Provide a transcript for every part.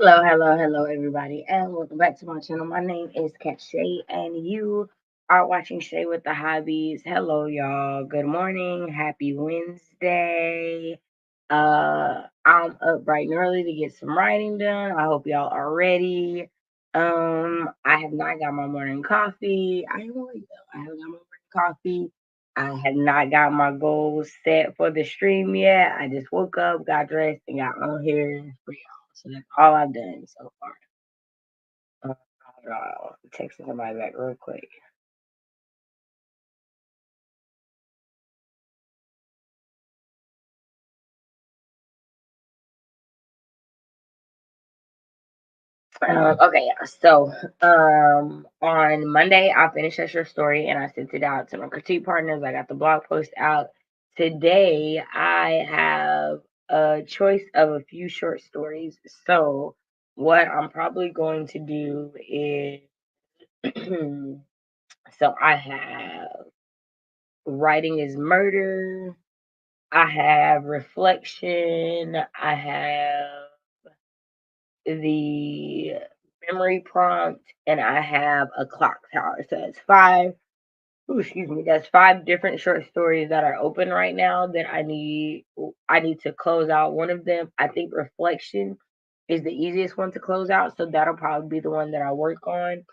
Hello, everybody, and welcome back to my channel. My name is Cat Shay, and you are watching Shay with the Hobbies. Hello, y'all. Good morning. Happy Wednesday. I'm up bright and early to get some writing done. I hope y'all are ready. I have not got my morning coffee. I ain't gonna lie, though. I haven't got my morning coffee. I have not got my goals set for the stream yet. I just woke up, got dressed, and got on here for y'all. So that's all I've done so far. Texting somebody back real quick. Okay, yeah. So, on Monday, I finished that short story and I sent it out to my critique partners. I got the blog post out. Today, I have a choice of a few short stories. So, what I'm probably going to do is, so I have Writing is Murder. I have Reflection. I have the Memory Prompt, and I have a Clock Tower. So it's five. Excuse me. That's five different short stories that are open right now that I need. I need to close out one of them. I think Reflection is the easiest one to close out, so that'll probably be the one that I work on.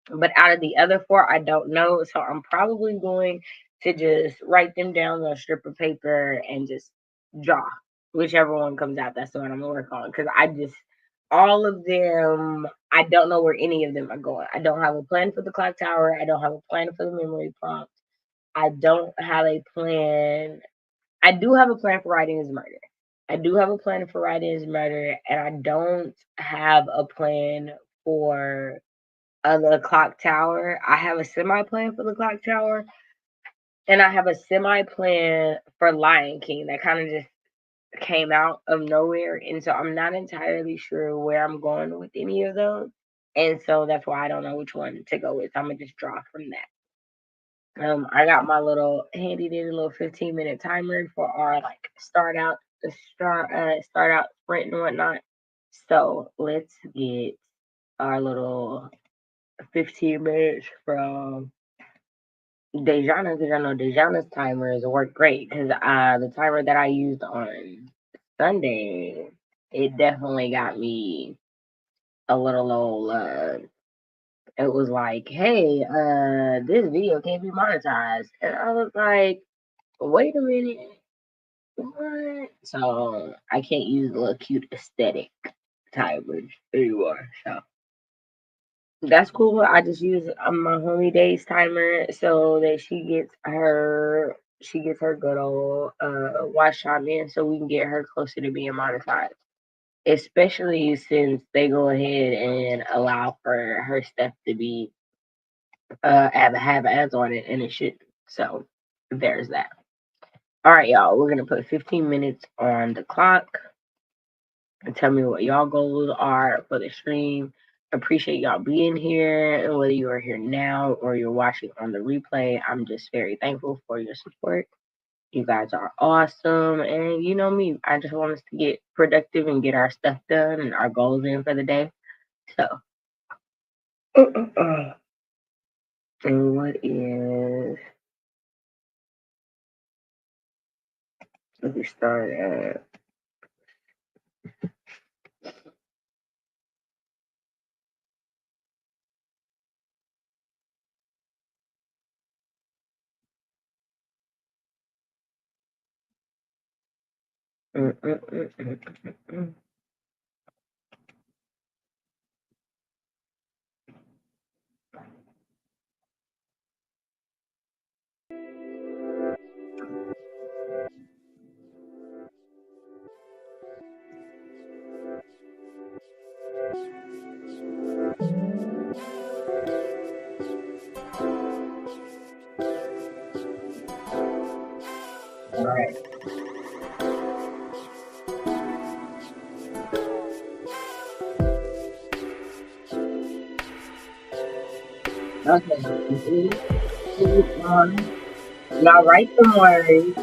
But out of the other four, I don't know. So I'm probably going to just write them down on a strip of paper and just draw. Whichever one comes out, that's the one I'm gonna work on. Because all of them, I don't know where any of them are going. I don't have a plan for the clock tower. I don't have a plan for the memory prompt. I don't have a plan. I do have a plan for Writing is Murder. I do have a plan for Writing is Murder, and I don't have a plan for the clock tower. I have a semi plan for the clock tower, and I have a semi plan for Lion King that kind of just came out of nowhere, and so I'm not entirely sure where I'm going with any of those, and so that's why I don't know which one to go with. I'm gonna just draw from that. I got my little handy dandy little 15-minute timer for our like start out sprint and whatnot. So let's get our little 15 minutes from Dejana, because I know Dejana's timers work great. Because the timer that I used on Sunday, it definitely got me a little old. It was like, hey, this video can't be monetized, and I was like, wait a minute, what? So I can't use the little cute aesthetic timers anymore. So that's cool. I just use my homie Day's timer so that she gets her good old watch time in so we can get her closer to being monetized. Especially since they go ahead and allow for her stuff to be have ads on it and it shouldn't. So there's that. All right, y'all. We're gonna put 15 minutes on the clock and tell me what y'all goals are for the stream. Appreciate y'all being here, and whether you are here now or you're watching on the replay, I'm just very thankful for your support. You guys are awesome, and you know me, I just want us to get productive and get our stuff done and our goals in for the day. So, and what is? Let me start at. All right. Okay. Now write some words.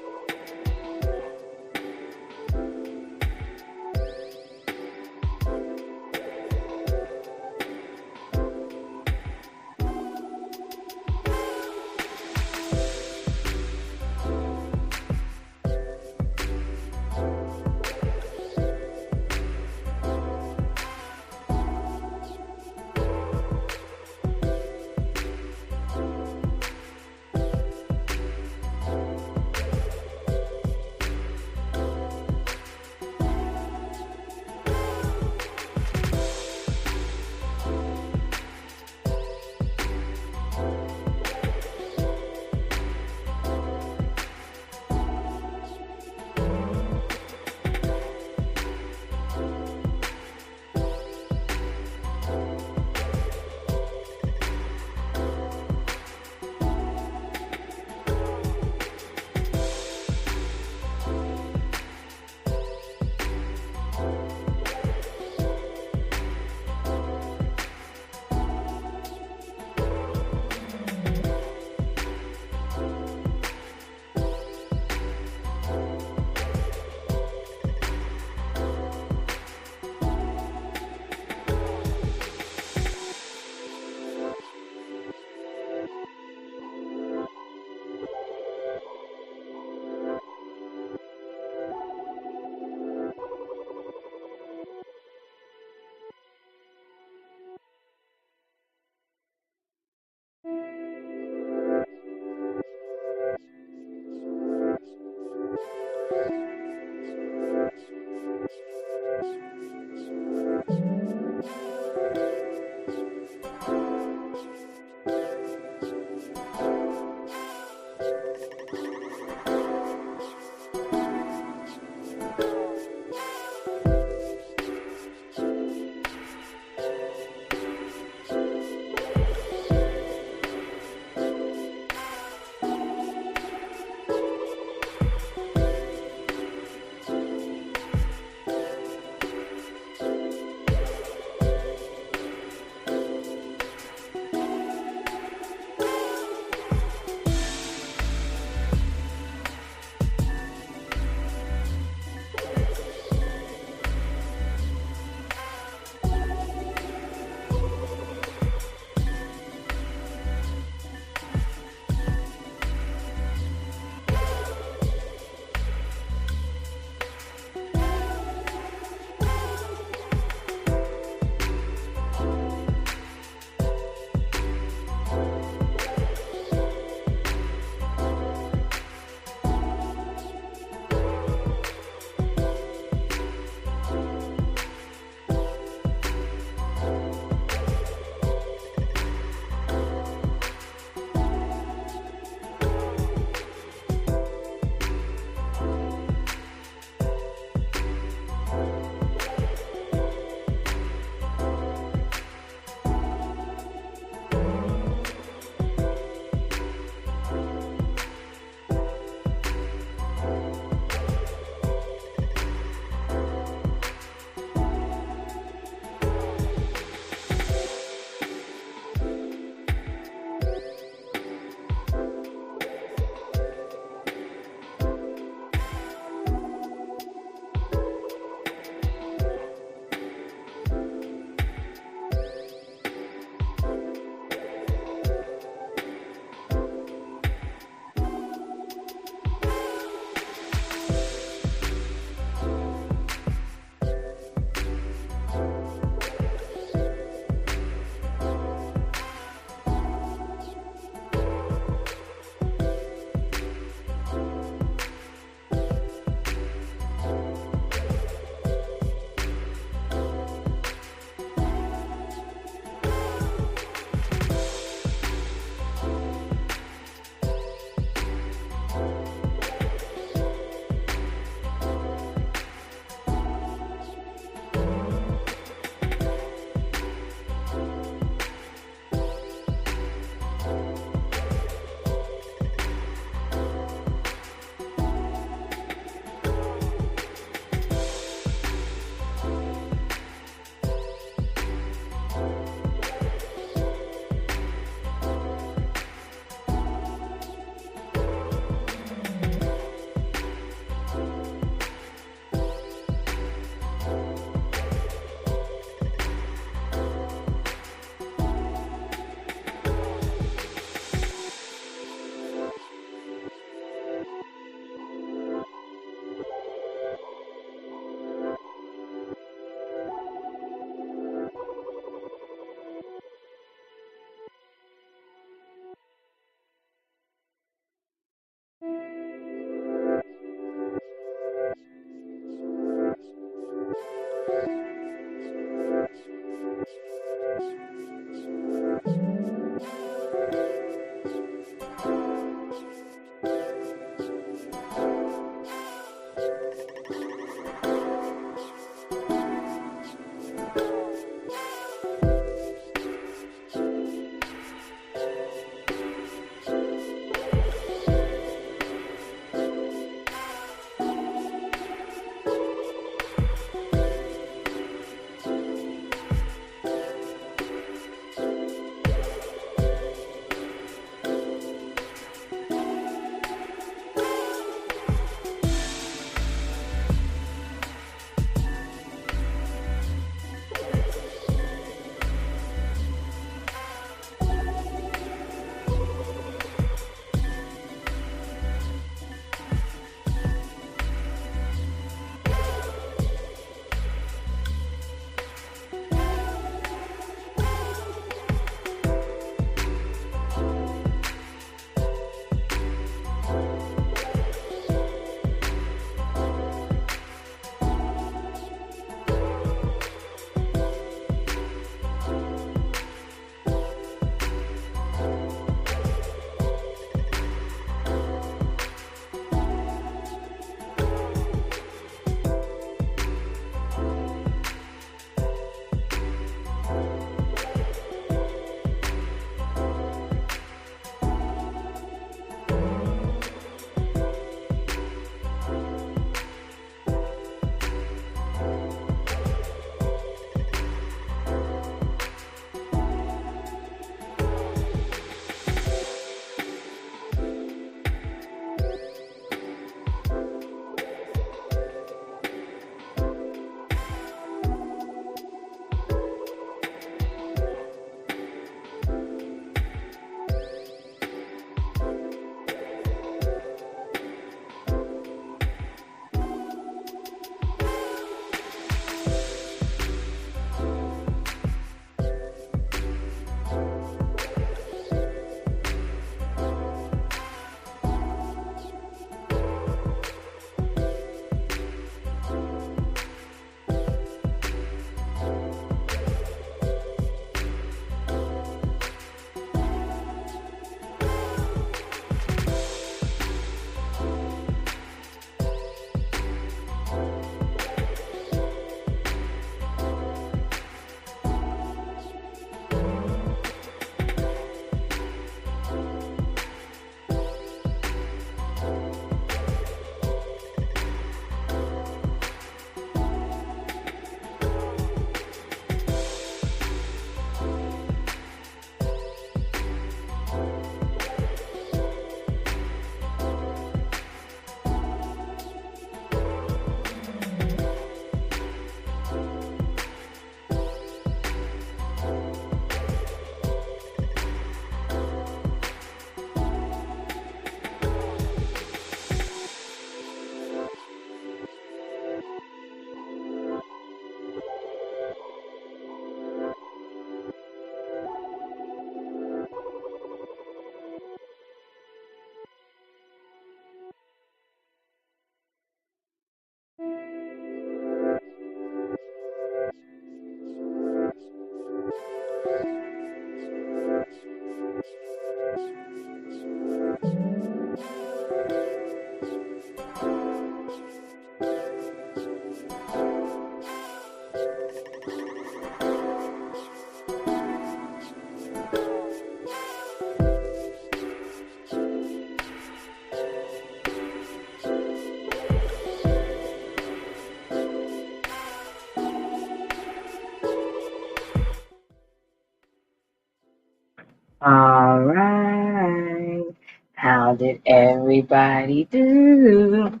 did everybody do?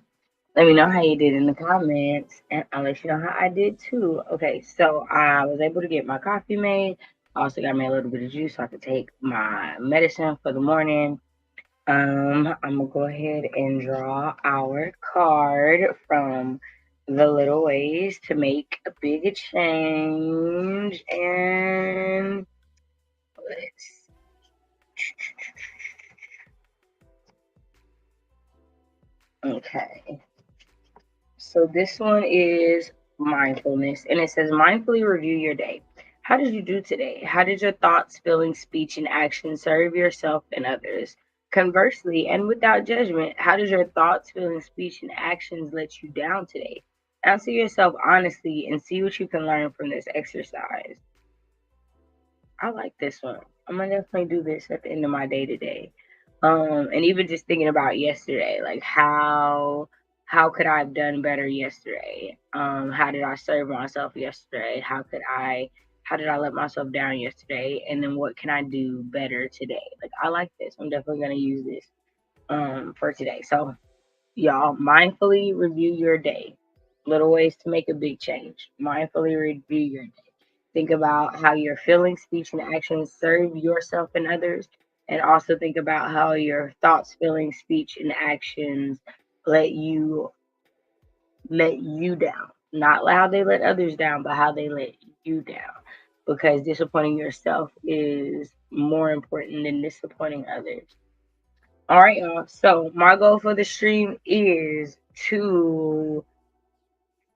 Let me know how you did in the comments, and I'll let you know how I did too. Okay, so I was able to get my coffee made. I also got me a little bit of juice so I could take my medicine for the morning. I'm gonna go ahead and draw our card from the little ways to make a big change, and let's. Okay. So this one is mindfulness, and it says mindfully review your day. How did you do today? How did your thoughts, feelings, speech, and actions serve yourself and others? Conversely, and without judgment, how did your thoughts, feelings, speech, and actions let you down today? Answer yourself honestly and see what you can learn from this exercise. I like this one. I'm gonna definitely do this at the end of my day today. And even just thinking about yesterday, like how could I have done better yesterday? How did I serve myself yesterday? How did I let myself down yesterday? And then what can I do better today? Like I like this. I'm definitely gonna use this for today. So y'all mindfully review your day. Little ways to make a big change. Mindfully review your day. Think about how your feelings, speech, and actions serve yourself and others. And also think about how your thoughts, feelings, speech, and actions let you down. Not how they let others down, but how they let you down. Because disappointing yourself is more important than disappointing others. All right, y'all. So my goal for the stream is to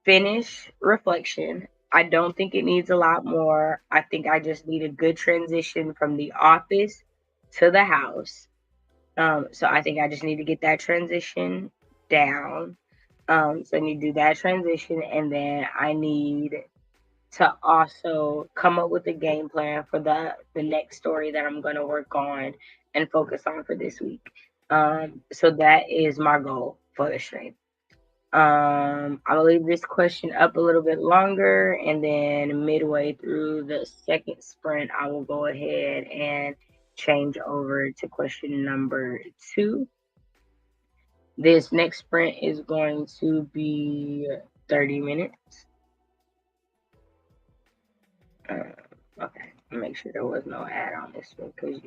finish reflection. I don't think it needs a lot more. I think I just need a good transition from the office to the house. So I think I just need to get that transition down. So I need to do that transition, and then I need to also come up with a game plan for the next story that I'm going to work on and focus on for this week. So that is my goal for the stream. I'll leave this question up a little bit longer, and then midway through the second sprint, I will go ahead and change over to question number 2. This next sprint is going to be 30 minutes. Okay, make sure there was no ad on this one because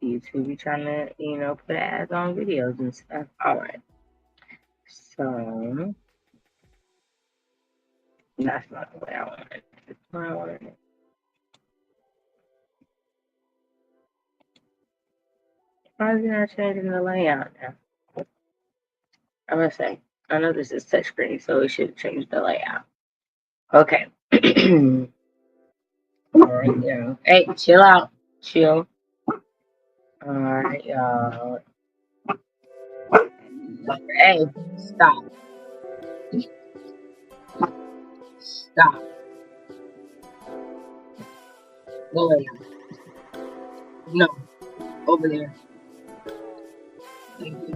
YouTube be trying to put ads on videos and stuff. All right, so that's not the way I want it. That's the way I want it. Why is it not changing the layout now? I'm gonna say, I know this is touchscreen, so it should change the layout. Okay. All right, yeah. Hey, chill out. Chill. All right, y'all. Hey, stop. Stop. Go away. No, over there. Thank you.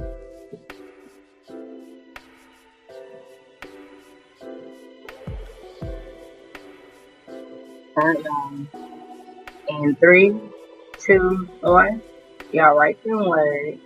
All right, y'all. In 3, 2, 1. Y'all write them words.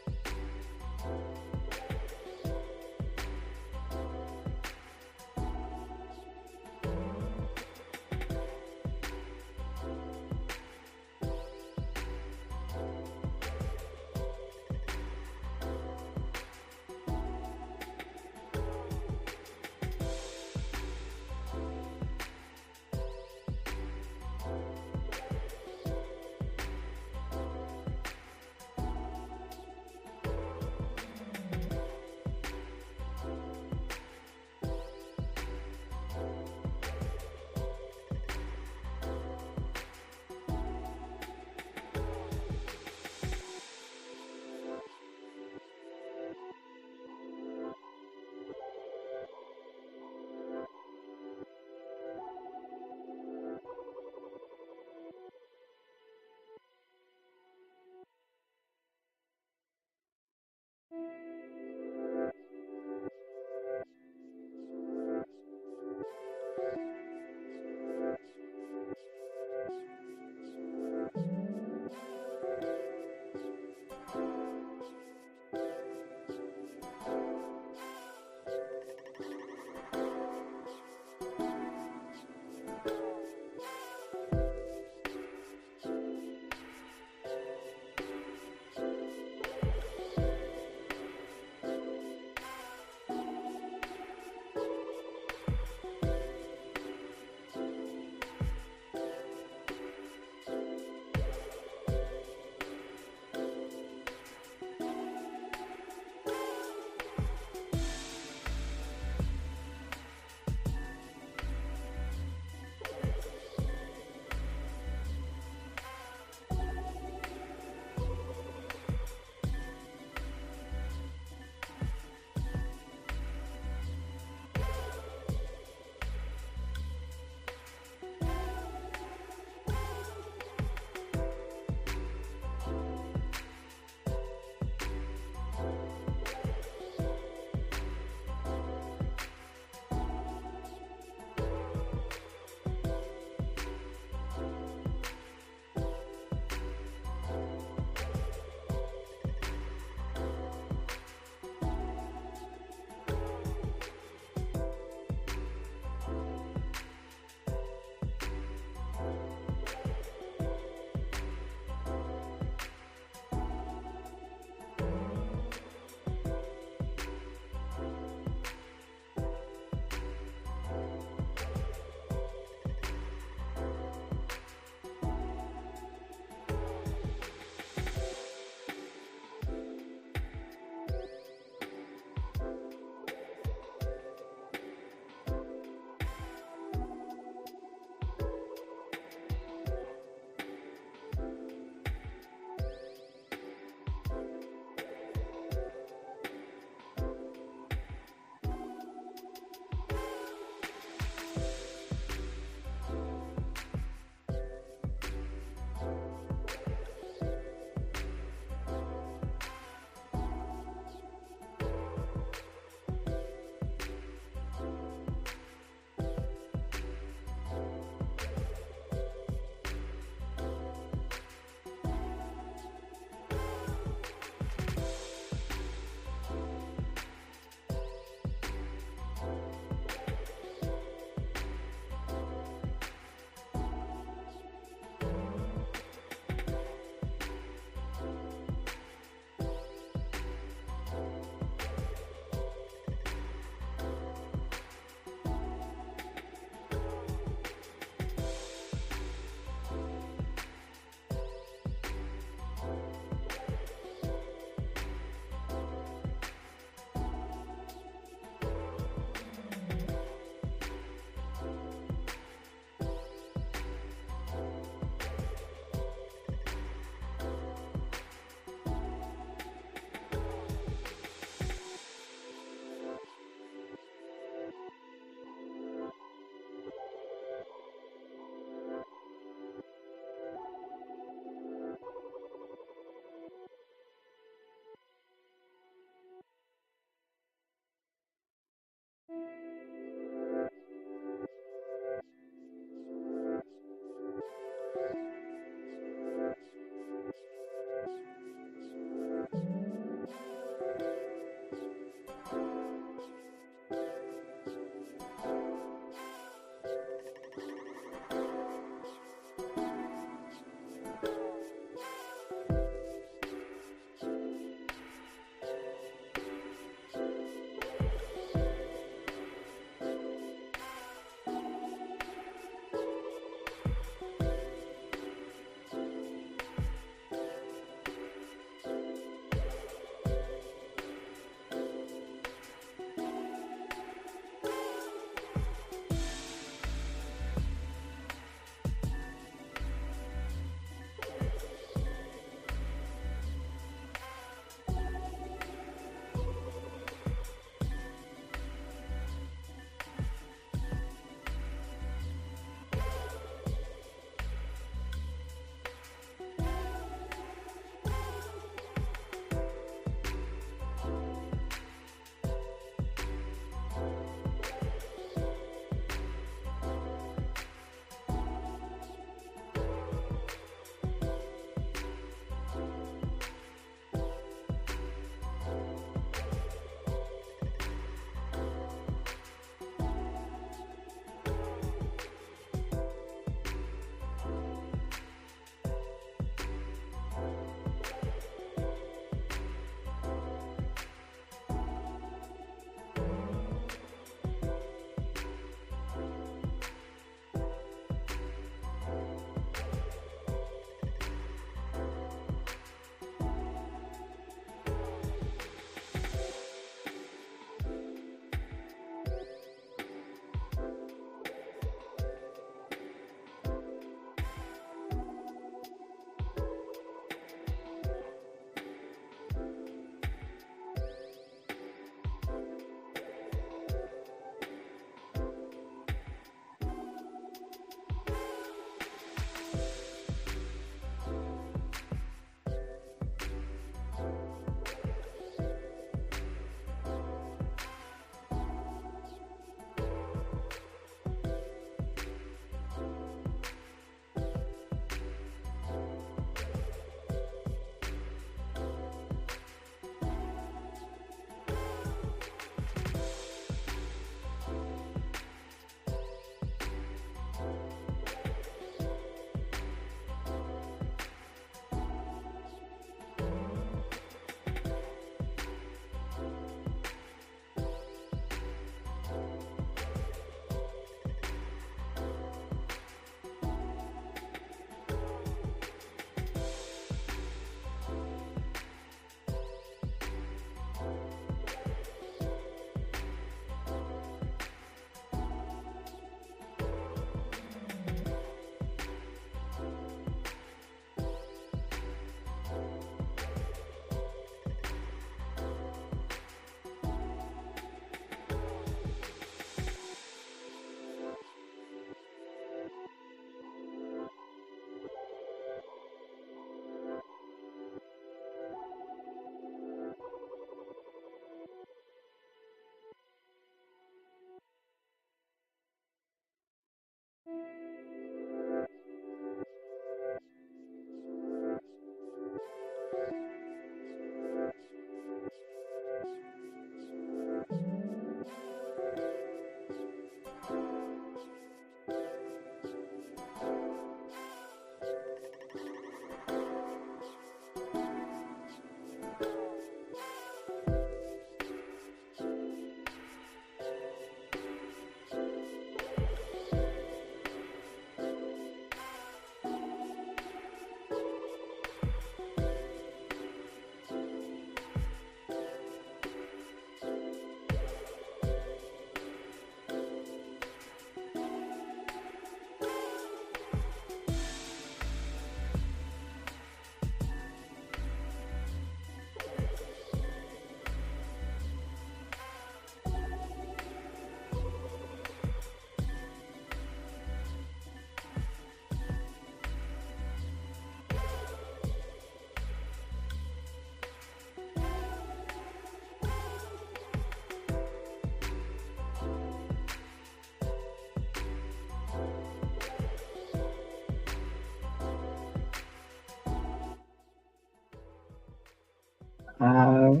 Alright,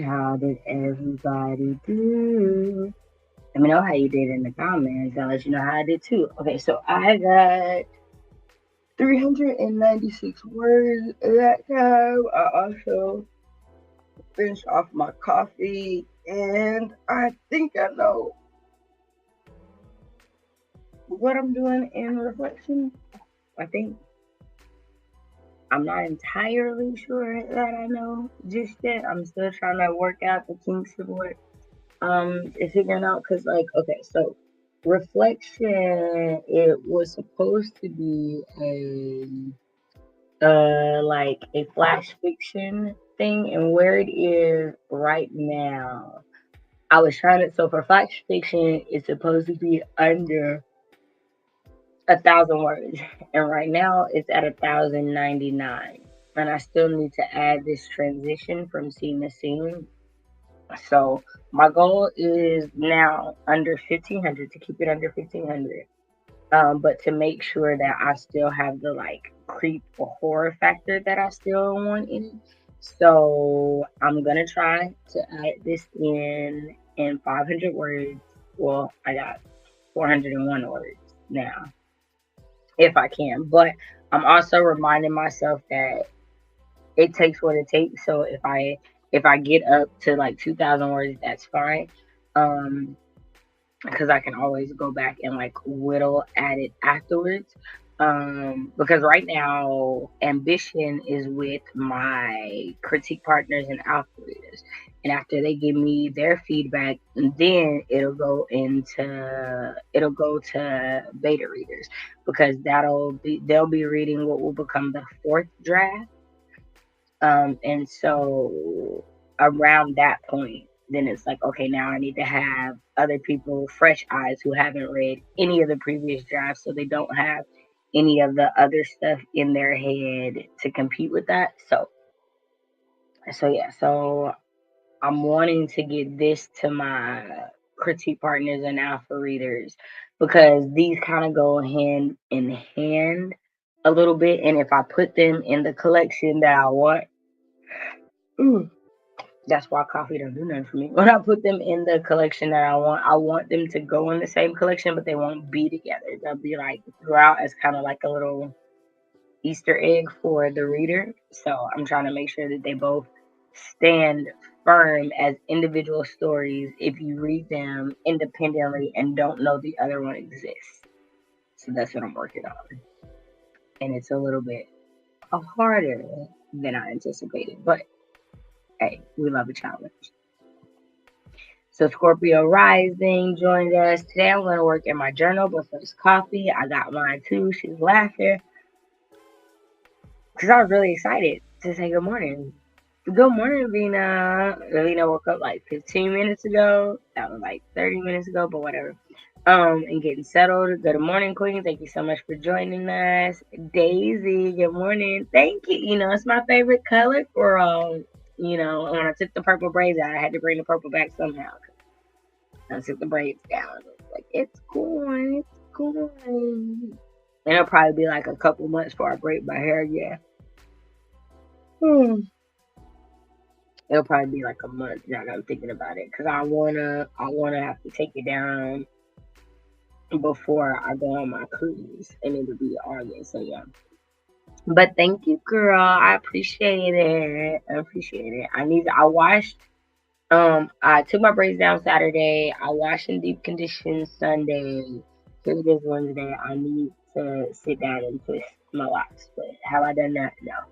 how did everybody do? Let me know how you did in the comments. I'll let you know how I did too. Okay, so I got 396 words that time. I also finished off my coffee, and I think I know what I'm doing in reflection. I think I'm not entirely sure that I know just yet. I'm still trying to work out the kinks of what is figuring out, because like, okay, so reflection, it was supposed to be like a flash fiction thing, and where it is right now, I was trying to, so for flash fiction it's supposed to be under 1,000 words, and right now it's at 1,099, and I still need to add this transition from scene to scene. So my goal is now under 1,500, to keep it under 1,500. But to make sure that I still have the like creep or horror factor that I still want in it. So I'm gonna try to add this in 500 words. Well, I got 401 words now, if I can. But I'm also reminding myself that it takes what it takes. So if I get up to like 2,000 words, that's fine. Because I can always go back and like whittle at it afterwards. Because right now ambition is with my critique partners and alpha readers, and after they give me their feedback, then it'll go to beta readers, because they'll be reading what will become the fourth draft. And so around that point, then it's like, okay, now I need to have other people, fresh eyes, who haven't read any of the previous drafts, so they don't have any of the other stuff in their head to compete with that. So yeah, so I'm wanting to get this to my critique partners and alpha readers, because these kind of go hand in hand a little bit, and if I put them in the collection that I want, that's why coffee don't do nothing for me. When I put them in the collection that I want them to go in the same collection, but they won't be together. They'll be like throughout as kind of like a little Easter egg for the reader. So I'm trying to make sure that they both stand firm as individual stories if you read them independently and don't know the other one exists. So that's what I'm working on. And it's a little bit harder than I anticipated, but hey, we love a challenge. So Scorpio rising joined us. Today I'm going to work in my journal, but first coffee. I got mine too. She's laughing because I was really excited to say good morning. Good morning, Vina. Vina woke up like 15 minutes ago. That was like 30 minutes ago, but whatever. And getting settled. Good morning, Queen. Thank you so much for joining us. Daisy, good morning. Thank you. You know, it's my favorite color for you know, when I took the purple braids out, I had to bring the purple back somehow. I took the braids down. Like, it's cool. It's cool. And it'll probably be like a couple months before I braid my hair again. It'll probably be like a month now that I'm thinking about it, because I wanna have to take it down before I go on my cruise, and it'll be August. So yeah. But thank you, girl. I appreciate it. I washed. I took my braids down Saturday. I washed in deep condition Sunday. Here it is Wednesday. I need to sit down and twist my locks. But have I done that? No.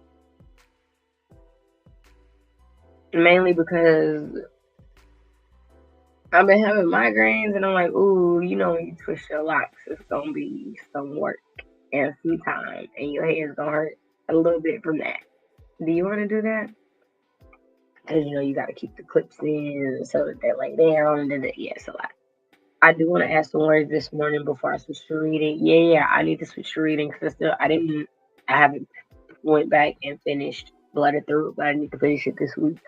Mainly because I've been having migraines, and I'm like, ooh, you know, when you twist your locks, it's gonna be some work and some time, and your hair's gonna hurt a little bit from that. Do you want to do that? Because, you know, you got to keep the clips in so that they're like down, and yeah, it's a lot. I do want to ask some words this morning before I switch to reading. Yeah, I need to switch to reading, because I haven't went back and finished Blooded Through, but I need to finish it this week.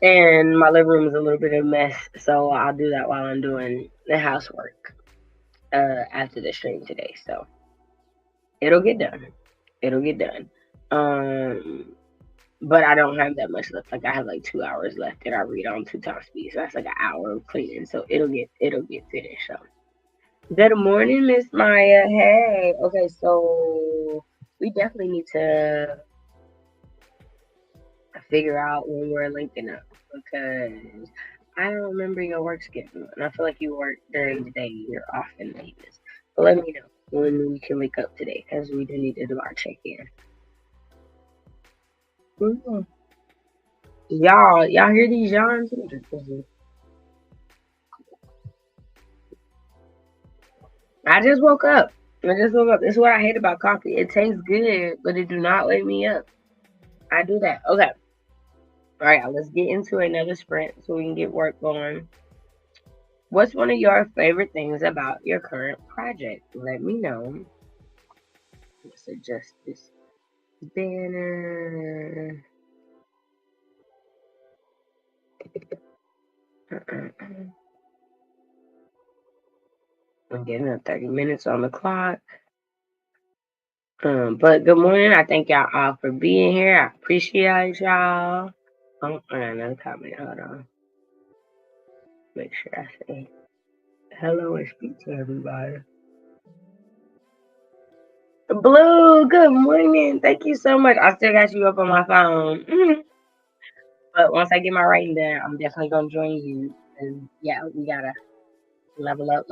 And my living room is a little bit of a mess, so I'll do that while I'm doing the housework after the stream today. So it'll get done. But I don't have that much left. Like I have like 2 hours left, and I read on 2 times speed, so that's like an hour of cleaning. So it'll get finished. So good morning, Miss Maya. Hey, okay, so we definitely need to figure out when we're linking up because I don't remember your work schedule, and I feel like you work during the day. You're off in the evenings. But let me know when we can link up today because we do need to do our check-in. Y'all hear these yawns? I just woke up. This is what I hate about coffee. It tastes good, but it do not wake me up. I do that. Okay. All right, let's get into another sprint so we can get work going. What's one of your favorite things about your current project? Let me know. Let's adjust this banner. I'm getting up 30 minutes on the clock. But good morning. I thank y'all all for being here. I appreciate y'all. Oh, another comment. Hold on. Make sure I say hello and speak to everybody. Blue, good morning. Thank you so much. I still got you up on my phone. But once I get my writing done, I'm definitely gonna join you. And yeah, we gotta level up.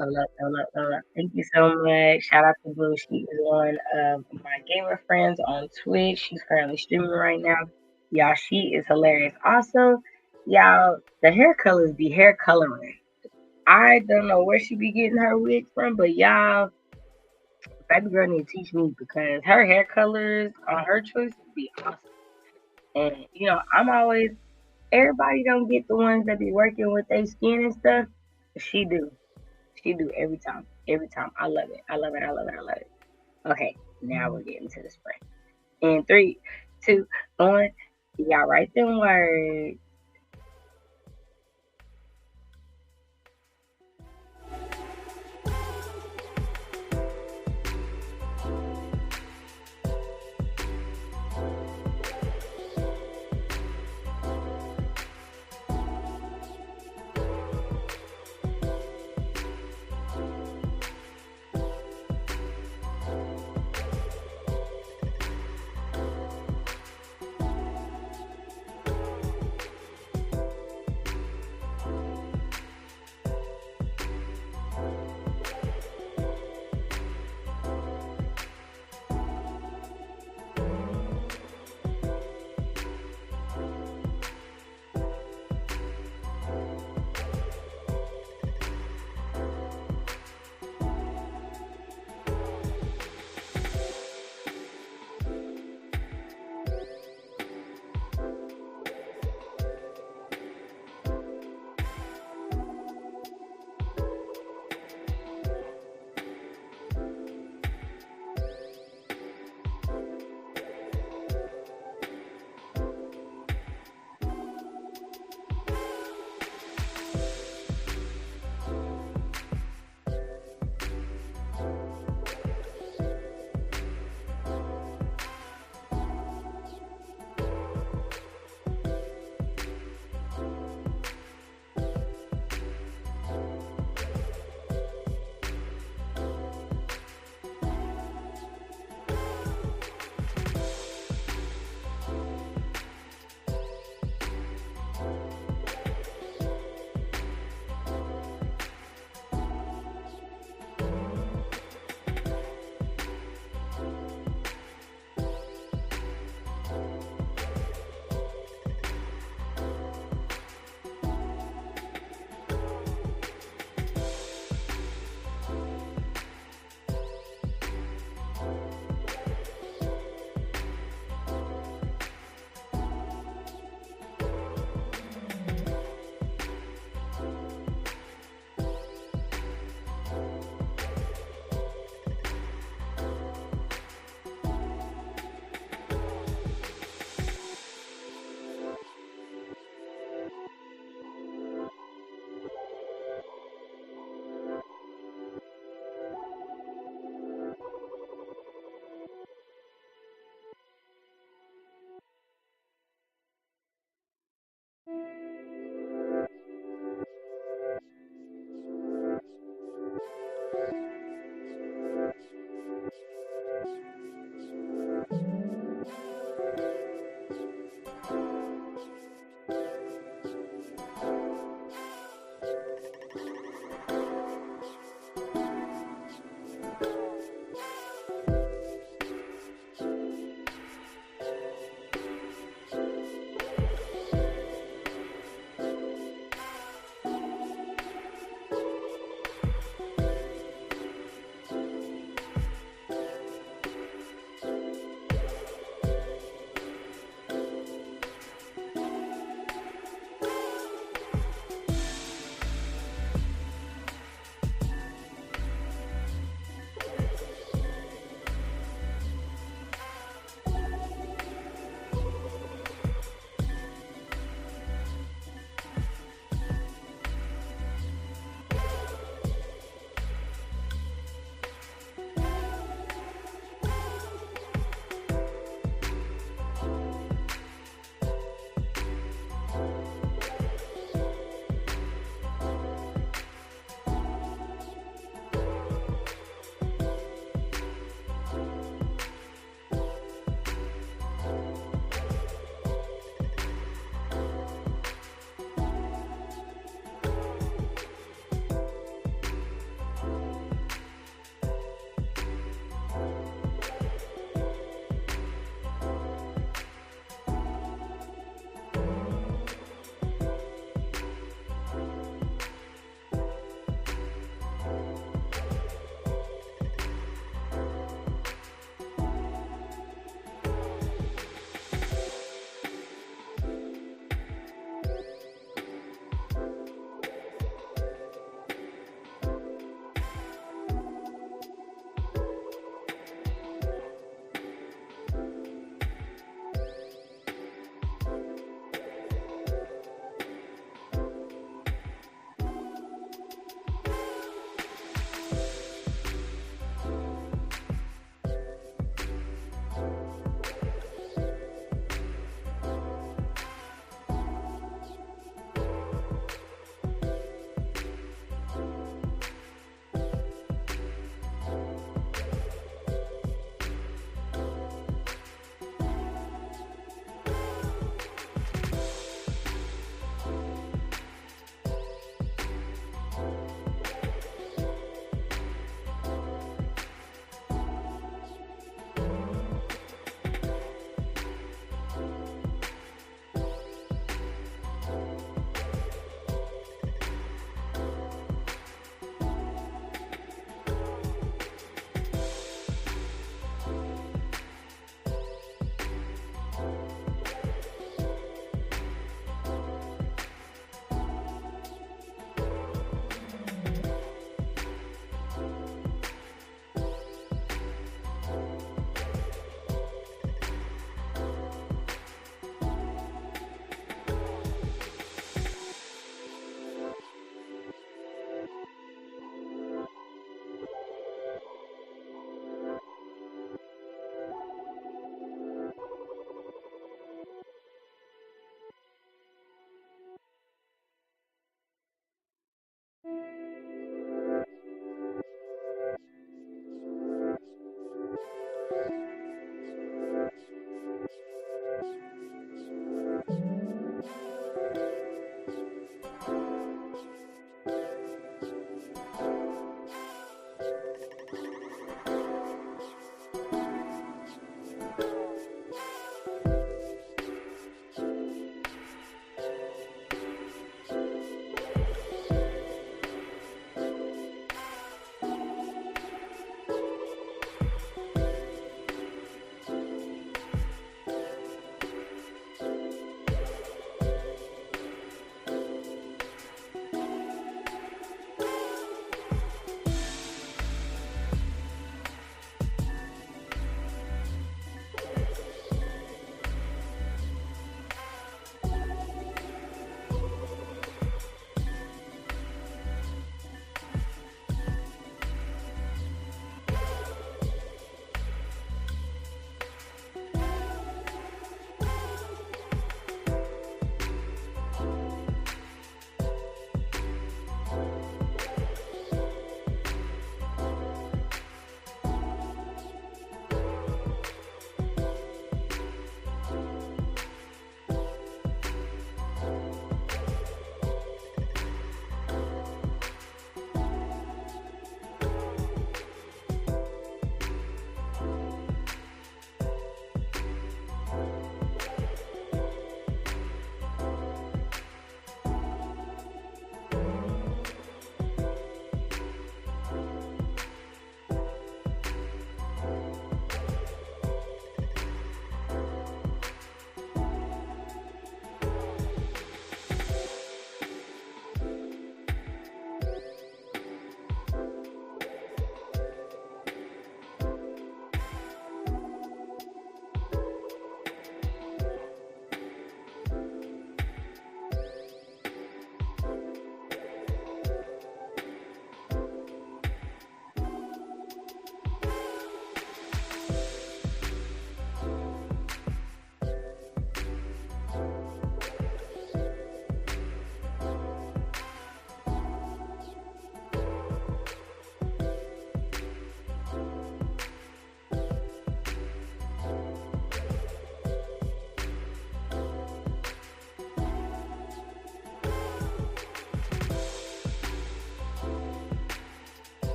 Thank you so much. Shout out to Blue. She is one of my gamer friends on Twitch. She's currently streaming right now. Y'all, she is hilarious. Also, y'all, the hair colors be hair coloring. I don't know where she be getting her wig from, but y'all, baby girl need to teach me because her hair colors on her choices be awesome. And I'm always everybody don't get the ones that be working with their skin and stuff. She do. She do every time. Every time. I love it. I love it. I love it. I love it. Okay, now we're getting to the spring. In 3, 2, 1. Y'all write them words.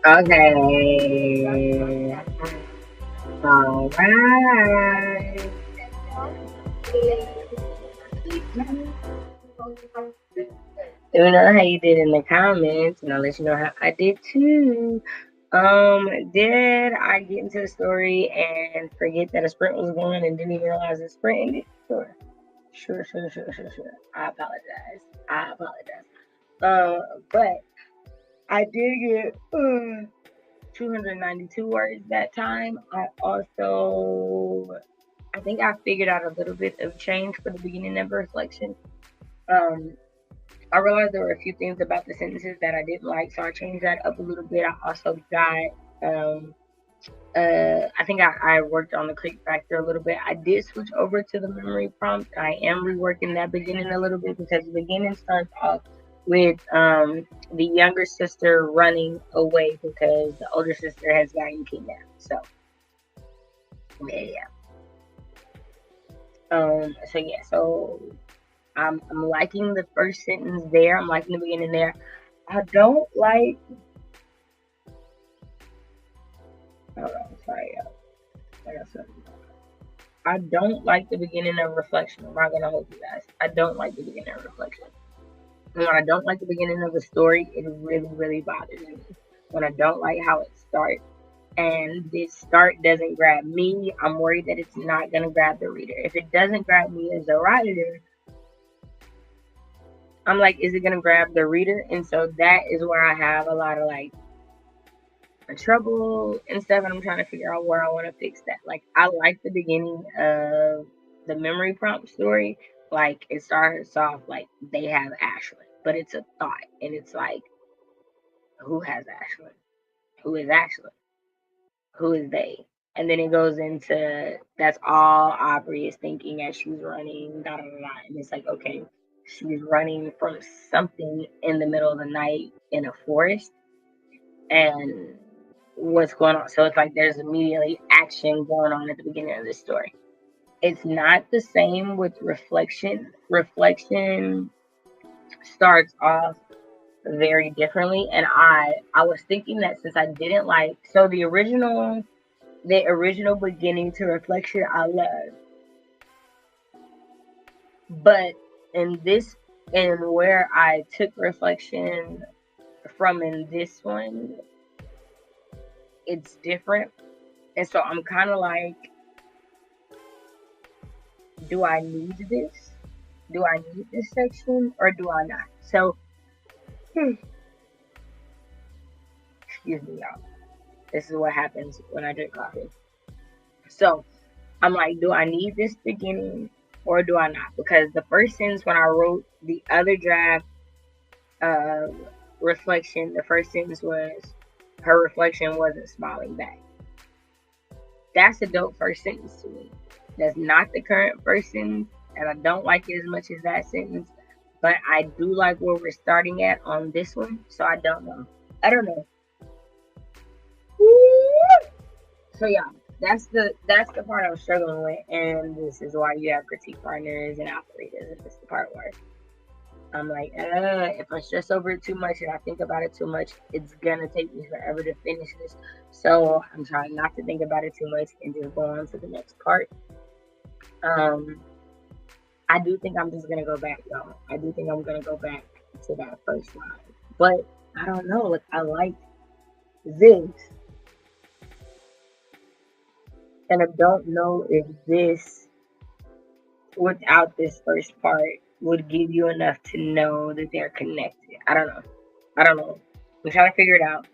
Okay. All right. Let me know how you did in the comments, and I'll let you know how I did too. Did I get into the story and forget that a sprint was going and didn't even realize the sprint ended? Sure. Sure. I apologize. But I did get 292 words that time. I think I figured out a little bit of change for the beginning of reflection. I realized there were a few things about the sentences that I didn't like, so I changed that up a little bit. I also got I think I worked on the click factor a little bit. I did switch over to the memory prompt. I am reworking that beginning a little bit because the beginning starts off with the younger sister running away because the older sister has gotten kidnapped. So yeah. So I'm liking the first sentence there. I'm liking the beginning there. I don't like. Hold on, sorry, I don't like the beginning of reflection. I'm not gonna hold you guys. I don't like the beginning of reflection. And when I don't like the beginning of a story, it really bothers me. When I don't like how it starts and this start doesn't grab me, I'm worried that it's not gonna grab the reader. If it doesn't grab me as a writer, I'm like, is it gonna grab the reader? And so that is where I have a lot of like trouble and stuff, and I'm trying to figure out where I want to fix that. Like, I like the beginning of the memory prompt story. Like, it starts off like they have Ashley, but it's a thought, and it's like, who has Ashley? Who is Ashley? Who is they? And then it goes into that's all Aubrey is thinking as she's running, and it's like, okay, she's running from something in the middle of the night in a forest, and what's going on. So it's like there's immediately action going on at the beginning of the story. It's not the same with reflection. Reflection starts off very differently, and I was thinking that since I didn't like the original beginning to reflection I love, but in this and where I took reflection from in this one, it's different. And so I'm kind of like, do I need this? Do I need this section or do I not? So, excuse me, y'all. This is what happens when I drink coffee. So, I'm like, do I need this beginning or do I not? Because the first sentence when I wrote the other draft reflection, the first sentence was, her reflection wasn't smiling back. That's a dope first sentence to me. That's not the current first sentence, and I don't like it as much as that sentence, but I do like where we're starting at on this one, so I don't know. So yeah, that's the part I was struggling with, and this is why you have critique partners and alpha readers, and this is the part where I'm like, if I stress over it too much and I think about it too much, it's gonna take me forever to finish this. So I'm trying not to think about it too much and just go on to the next part. I do think I'm just gonna go back, y'all. I do think I'm gonna go back to that first line. But I don't know, like I like this. And I don't know if this without this first part would give you enough to know that they're connected. I don't know. I'm trying to figure it out.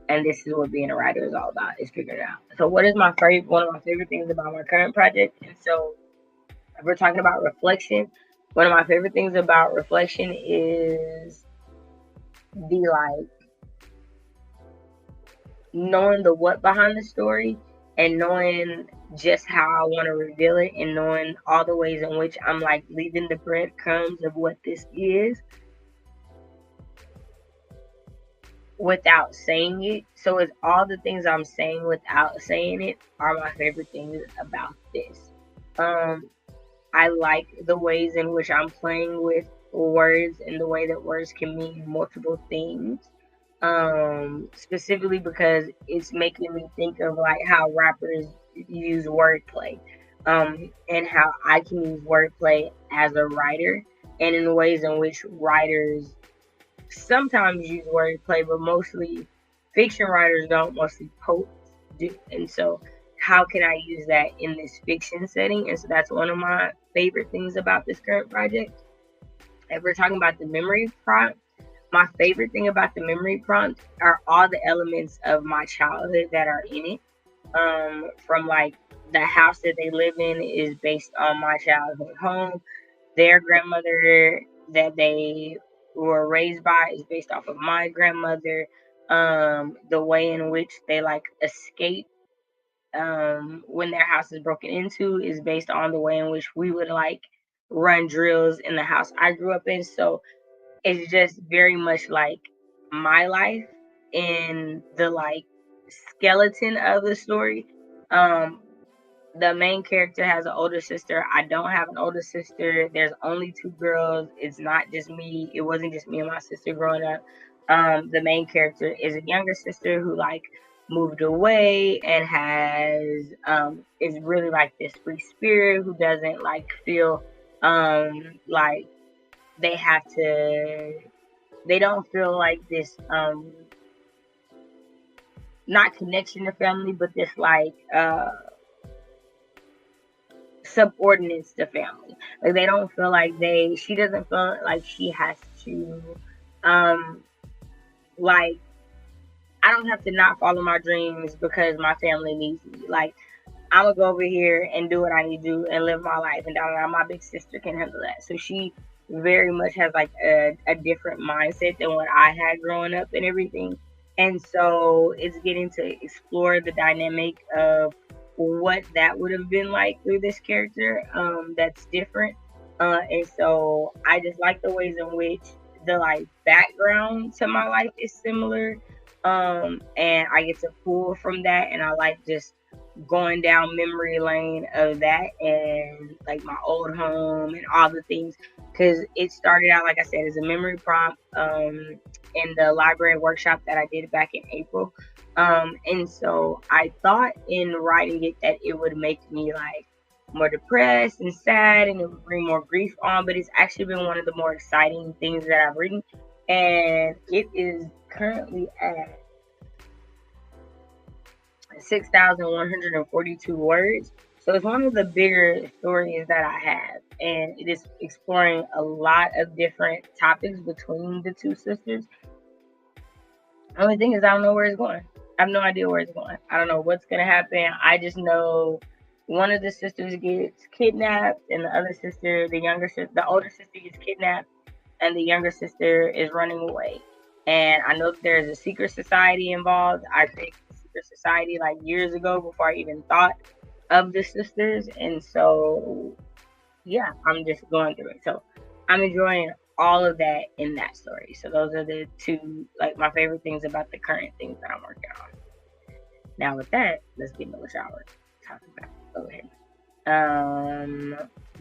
And this is what being a writer is all about, is figuring it out. So what is one of my favorite things about my current project? And so if we're talking about reflection, one of my favorite things about reflection is the like knowing the what behind the story and knowing just how I want to reveal it and knowing all the ways in which I'm like leaving the breadcrumbs of what this is without saying it. So it's all the things I'm saying without saying it are my favorite things about this. I like the ways in which I'm playing with words and the way that words can mean multiple things. specifically because it's making me think of like how rappers use wordplay, and how I can use wordplay as a writer, and in ways in which writers sometimes use wordplay, but mostly fiction writers don't, mostly poets do. And so, how can I use that in this fiction setting? And so, that's one of my favorite things about this current project. If we're talking about the memory prompt, my favorite thing about the memory prompt are all the elements of my childhood that are in it. From like the house that they live in is based on my childhood home. Their grandmother that they were raised by is based off of my grandmother. The way in which they like escape when their house is broken into is based on the way in which we would like run drills in the house I grew up in. So it's just very much like my life in the like skeleton of the story. Um, the main character has an older sister. I don't have an older sister. There's only two girls. It's not just me. It wasn't just me and my sister growing up. The main character is a younger sister who like moved away and has is really like this free spirit who doesn't like feel like they have to, they don't feel like this not connection to family, but this like subordinates to family. Like they don't feel like she doesn't feel like she has to um like I don't have to not follow my dreams because my family needs me. Like I'm gonna go over here and do what I need to do and live my life, and down my big sister can handle that. So she very much has like a different mindset than what I had growing up and everything. And so it's getting to explore the dynamic of what that would have been like through this character, that's different. And so I just like the ways in which the like background to my life is similar. And I get to pull from that, and I like just going down memory lane of that and like my old home and all the things, because it started out, like I said, as a memory prompt in the library workshop that I did back in April. And so I thought in writing it that it would make me like more depressed and sad and it would bring more grief on, but it's actually been one of the more exciting things that I've written, and it is currently at 6,142 words. So it's one of the bigger stories that I have, and it is exploring a lot of different topics between the two sisters. The only thing is, I don't know where it's going. I have no idea where it's going. I don't know what's going to happen. I just know one of the sisters gets kidnapped, and the other sister, the older sister gets kidnapped, and the younger sister is running away. And I know that there's a secret society involved. I created a secret society like years ago before I even thought of the sisters. And so, yeah, I'm just going through it. So I'm enjoying all of that in that story. So those are the two, like, my favorite things about the current things that I'm working on. Now with that, let's get into what y'all were talking about over here.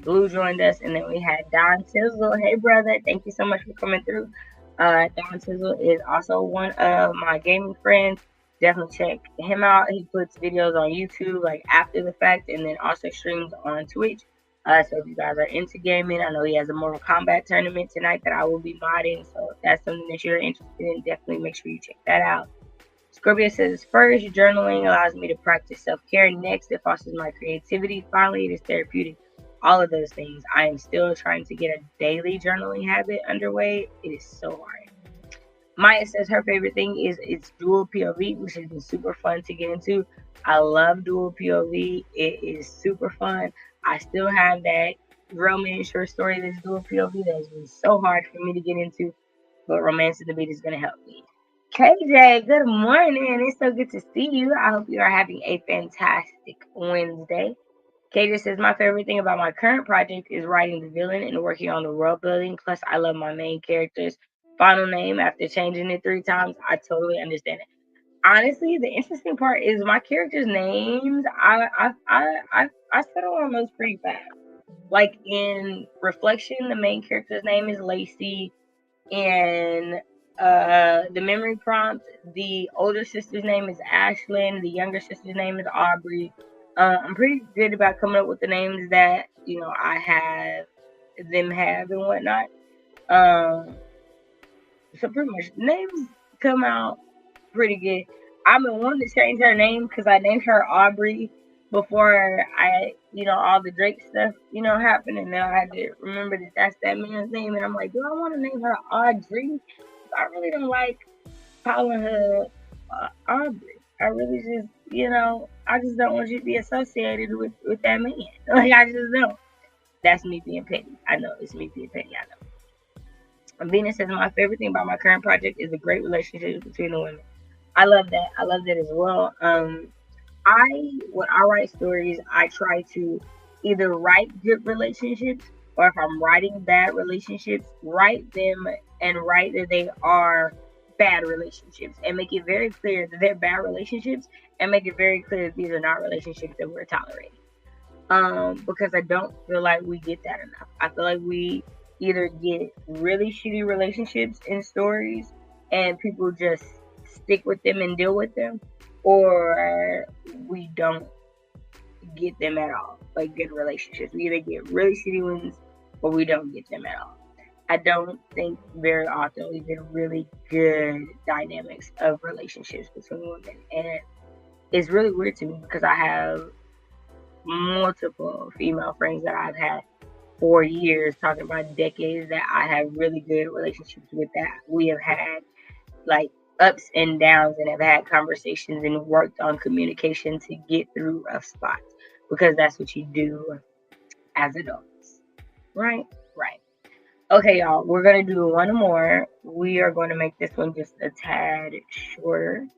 Blue joined us, and then we had Don Tizzle. Hey, brother, thank you so much for coming through. Don Tizzle is also one of my gaming friends. Definitely check him out. He puts videos on YouTube like after the fact, and then also streams on Twitch. So if you guys are into gaming, I know he has a Mortal Kombat tournament tonight that I will be modding. So if that's something that you're interested in, definitely make sure you check that out. Scorpio says, first, journaling allows me to practice self-care. Next, it fosters my creativity. Finally, it is therapeutic. All of those things. I am still trying to get a daily journaling habit underway. It is so hard. Maya says her favorite thing is it's dual POV, which has been super fun to get into. I love dual POV. It is super fun. I still have that romance short story that's dual POV that has been so hard for me to get into, but Romance in the Beat is going to help me. KJ, good morning. It's so good to see you. I hope you are having a fantastic Wednesday. KJ says, my favorite thing about my current project is writing the villain and working on the world building. Plus, I love my main character's final name after changing it 3 times. I totally understand it. Honestly, the interesting part is my characters' names. I settle on those pretty fast. Like in Reflection, the main character's name is Lacey. In The memory prompt, the older sister's name is Ashlyn, the younger sister's name is Aubrey. I'm pretty good about coming up with the names that, I have them have and whatnot. So pretty much names come out pretty good. I've been wanting to change her name because I named her Aubrey before all the Drake stuff, happened, and then I had to remember that that's that man's name, and I'm like, do I want to name her Audrey? I really don't like calling her Aubrey. I really just, I just don't want you to be associated with that man. Like, I just don't. That's me being petty. I know it's me being petty. I know. And Venus says my favorite thing about my current project is the great relationship between the women. I love that. I love that as well. When I write stories, I try to either write good relationships, or if I'm writing bad relationships, write them and write that they are bad relationships and make it very clear that they're bad relationships, and make it very clear that these are not relationships that we're tolerating. Because I don't feel like we get that enough. I feel like we either get really shitty relationships in stories and people just stick with them and deal with them, or we don't get them at all. Like good relationships, we either get really shitty ones or we don't get them at all. I don't think very often we get really good dynamics of relationships between women, and it's really weird to me because I have multiple female friends that I've had for years, talking about decades, that I have really good relationships with, that we have had like ups and downs and have had conversations and worked on communication to get through rough spots, because that's what you do as adults. Right? Right. Okay, y'all, we're going to do one more. We are going to make this one just a tad shorter.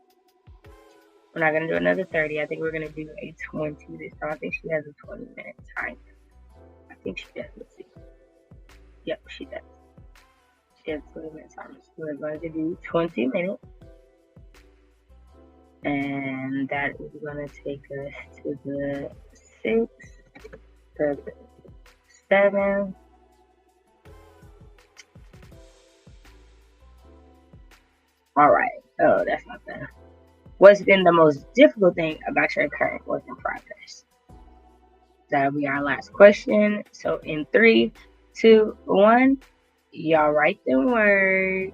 We're not going to do another 30. I think we're going to do a 20 this time. I think she has a 20-minute time. I think she does. Let's see. Yep, she does. She has 20 minutes time. So we're going to do 20 minutes. And that is going to take us to the 6, to the 7. All right. Oh, that's not bad. What's been the most difficult thing about your current work in progress? That'll be our last question. So in 3, 2, 1, y'all write the word.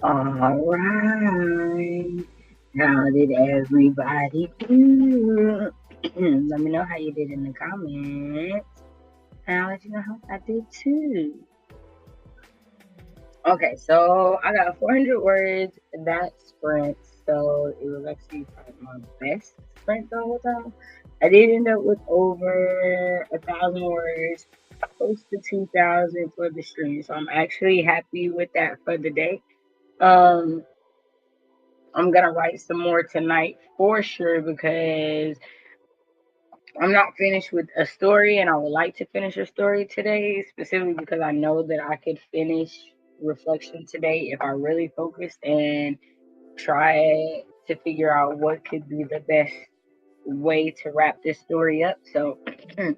Alright. How did everybody do? Let me know how you did in the comments. And I'll let you know how I did too. Okay, so I got 400 words that sprint. So it was actually probably my best sprint the whole time. I did end up with over 1,000 words, close to 2,000 for the stream. So I'm actually happy with that for the day. Um, I'm gonna write some more tonight for sure because I'm not finished with a story, and I would like to finish a story today, specifically because I know that I could finish reflection today if I really focused and try to figure out what could be the best way to wrap this story up. So, so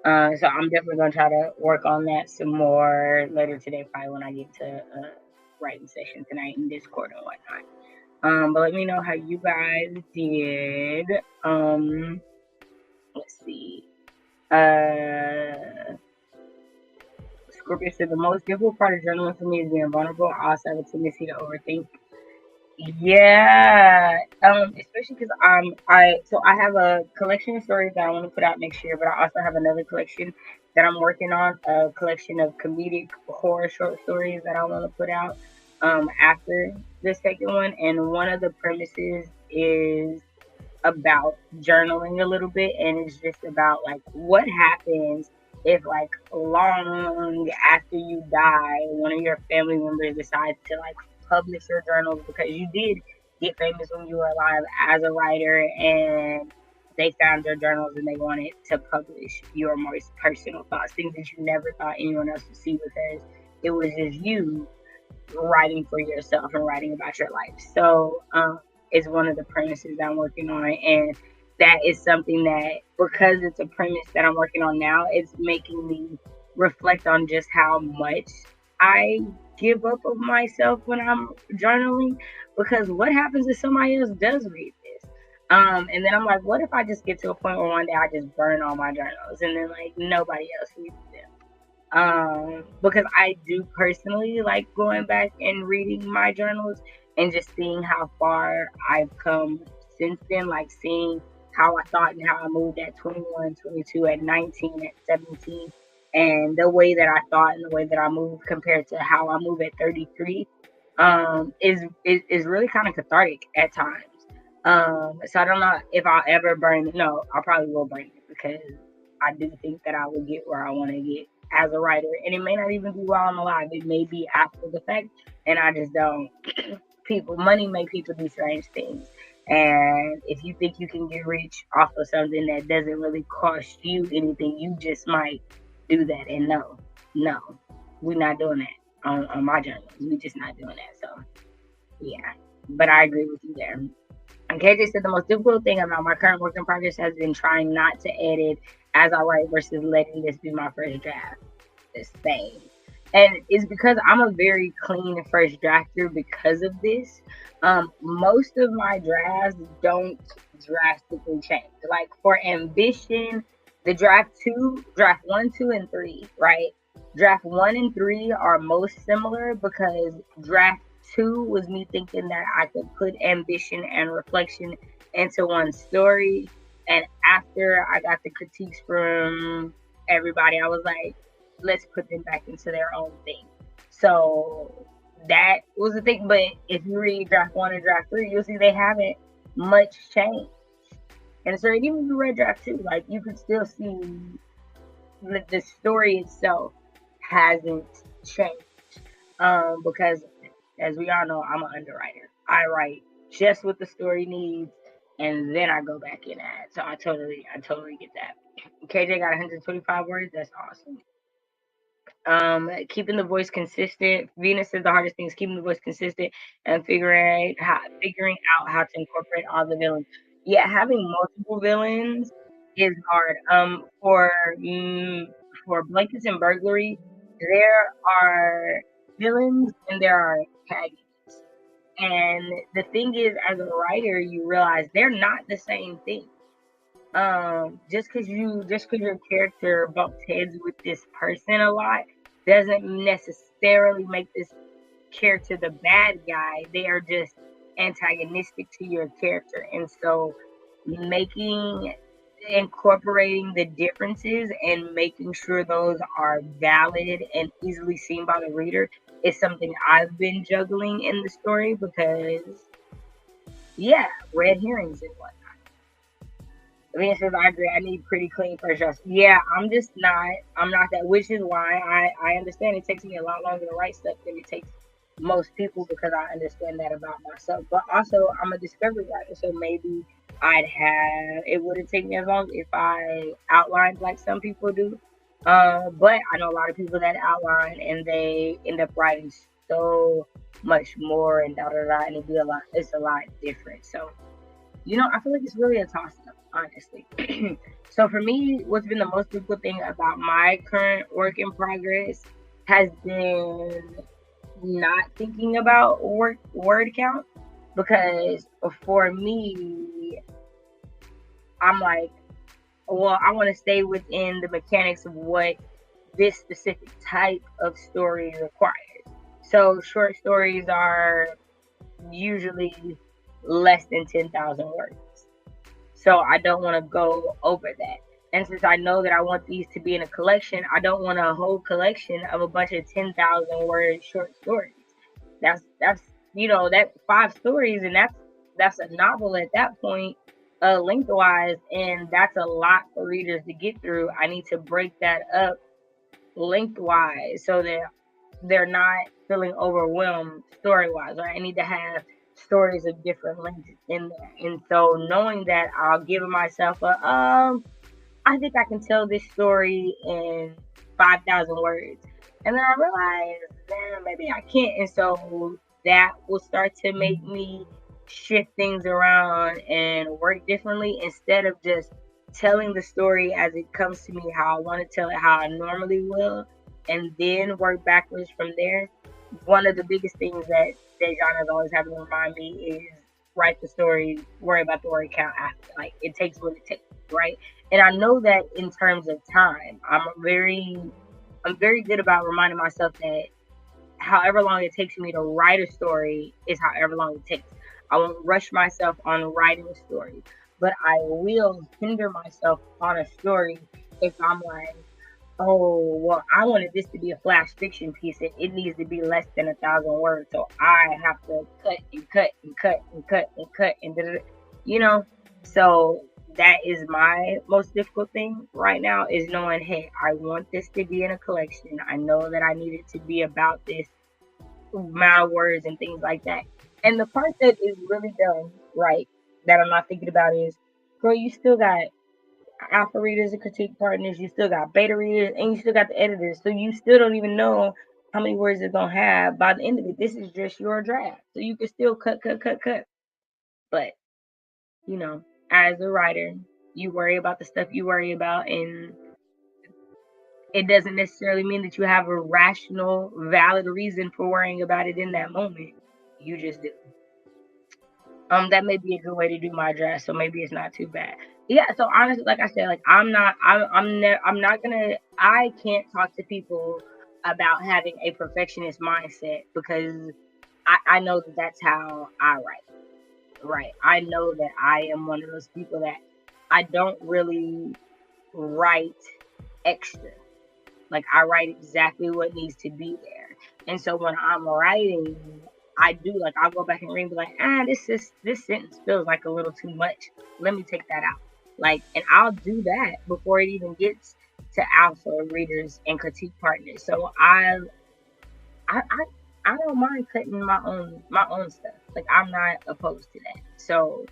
I'm definitely gonna try to work on that some more later today, probably when I get to writing session tonight in Discord and whatnot. But let me know how you guys did. Let's see. Scorpio said the most difficult part of journaling for me is being vulnerable. I also have a tendency to overthink. Yeah, especially because I have a collection of stories that I want to put out next year, but I also have another collection that I'm working on, a collection of comedic horror short stories that I want to put out after the second one, and one of the premises is about journaling a little bit, and it's just about like what happens if like long after you die one of your family members decides to like publish your journals because you did get famous when you were alive as a writer, and they found your journals and they wanted to publish your most personal thoughts, things that you never thought anyone else would see because it was just you writing for yourself and writing about your life. So is one of the premises I'm working on, and that is something that, because it's a premise that I'm working on now, it's making me reflect on just how much I give up of myself when I'm journaling. Because what happens if somebody else does read this? And then I'm like, what if I just get to a point where one day I just burn all my journals and then like nobody else reads them? Because I do personally like going back and reading my journals and just seeing how far I've come since then, like seeing how I thought and how I moved at 21, 22, at 19, at 17, and the way that I thought and the way that I moved compared to how I move at 33, is really kind of cathartic at times. So I don't know if I'll ever burn it. No, I probably will burn it because I do think that I will get where I want to get as a writer, and it may not even be while I'm alive. It may be after the fact, and I just don't. Money make people do strange things, and if you think you can get rich off of something that doesn't really cost you anything, you just might do that. And no, we're not doing that on my journals. We're just not doing that. So yeah, but I agree with you there. And KJ said the most difficult thing about my current work in progress has been trying not to edit as I write versus letting this be my first draft. The same. And it's because I'm a very clean first drafter because of this. Most of my drafts don't drastically change. Like for ambition, the draft one, two, and three, right? Draft one and three are most similar because draft two was me thinking that I could put ambition and reflection into one story. And after I got the critiques from everybody, I was like, let's put them back into their own thing. So that was the thing. But if you read draft one and draft three, you'll see they haven't much changed. And so even if you read draft two, like you can still see that the story itself hasn't changed. Because as we all know, I'm an underwriter. I write just what the story needs, and then I go back and add. So I totally get that. KJ got 125 words. That's awesome. Keeping the voice consistent. Venus says the hardest thing is keeping the voice consistent and figuring out how to incorporate all the villains. Yeah, having multiple villains is hard. For blankets and burglary, there are villains and there are antagonists. And the thing is, as a writer, you realize they're not the same thing. Just because your character bumps heads with this person a lot doesn't necessarily make this care to the bad guy. They are just antagonistic to your character. And so incorporating the differences and making sure those are valid and easily seen by the reader is something I've been juggling in the story, because red herrings and whatnot. Leah says, I agree. I need pretty clean first drafts. Yeah, I'm not that, which is why I understand it takes me a lot longer to write stuff than it takes most people, because I understand that about myself. But also, I'm a discovery writer, so maybe it wouldn't take me as long if I outlined like some people do. But I know a lot of people that outline and they end up writing so much more and and it's a lot different. So, I feel like it's really a toss up, honestly. So for me, what's been the most difficult thing about my current work in progress has been not thinking about word count, because for me, I'm like, well, I want to stay within the mechanics of what this specific type of story requires. So short stories are usually less than 10,000 words. So I don't want to go over that. And since I know that I want these to be in a collection, I don't want a whole collection of a bunch of 10,000 word short stories. That's that's 5 stories, and that's a novel at that point, lengthwise, and that's a lot for readers to get through. I need to break that up lengthwise so that they're not feeling overwhelmed story-wise. Right? I need to have stories of different lengths in there, and so knowing that, I'll give myself I think I can tell this story in 5,000 words, and then I realize maybe I can't, and so that will start to make me shift things around and work differently, instead of just telling the story as it comes to me, how I want to tell it, how I normally will, and then work backwards from there. One of the biggest things that genres always have to remind me is write the story, worry about the word count after. Like, it takes what it takes, right? And I know that in terms of time, I'm very good about reminding myself that however long it takes me to write a story is however long it takes. I won't rush myself on writing a story, but I will hinder myself on a story if I'm like, oh, well, I wanted this to be a flash fiction piece, and it needs to be less than 1,000 words, so I have to cut and cut and cut and cut and cut and so that is my most difficult thing right now, is knowing, hey, I want this to be in a collection. I know that I need it to be about this amount of words and things like that. And the part that is really dumb, right, that I'm not thinking about is, girl, you still got alpha readers and critique partners, you still got beta readers, and you still got the editors. So you still don't even know how many words it's gonna have by the end of it. This is just your draft. So you can still cut. But, as a writer, you worry about the stuff you worry about, and it doesn't necessarily mean that you have a rational, valid reason for worrying about it in that moment. You just do. That may be a good way to do my draft, so maybe it's not too bad. Yeah, so honestly, like I said, like I can't talk to people about having a perfectionist mindset, because I know that that's how I write. Right. I know that I am one of those people that I don't really write extra. Like, I write exactly what needs to be there. And so when I'm writing, I do, like, I'll go back and read and be like, this sentence feels like a little too much. Let me take that out. Like, and I'll do that before it even gets to alpha readers and critique partners. So I don't mind cutting my own stuff. Like, I'm not opposed to that. So,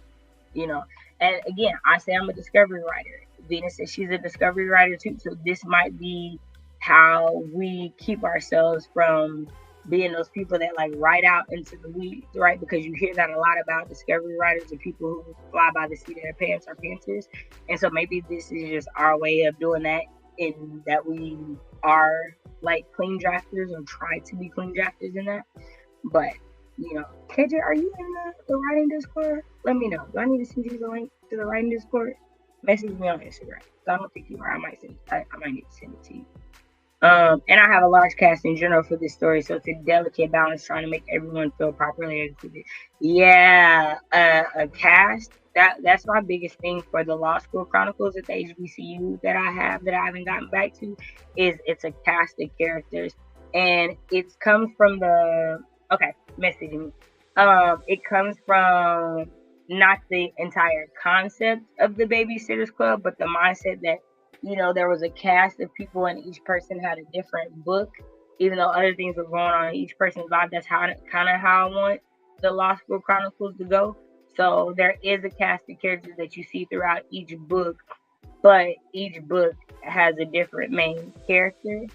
and again, I say I'm a discovery writer. Venus says she's a discovery writer too. So this might be how we keep ourselves from being those people that like write out into the weeds, right? Because you hear that a lot about discovery writers and people who fly by the seat of their pants are pantsers. And so maybe this is just our way of doing that, in that we are like clean drafters, or try to be clean drafters in that. But, KJ, are you in the writing Discord? Let me know. Do I need to send you the link to the writing Discord? Message me on Instagram. So I don't think you are. I might need to send it to you. And I have a large cast in general for this story, so it's a delicate balance trying to make everyone feel properly included. Yeah, a cast, that's my biggest thing for the Law School Chronicles at the HBCU that I have that I haven't gotten back to, is it's a cast of characters, and it comes from the messaging. It comes from not the entire concept of the Babysitters Club, but the mindset that, there was a cast of people and each person had a different book, even though other things were going on in each person's life. That's kind of how I want the Law School Chronicles to go. So there is a cast of characters that you see throughout each book, but each book has a different main character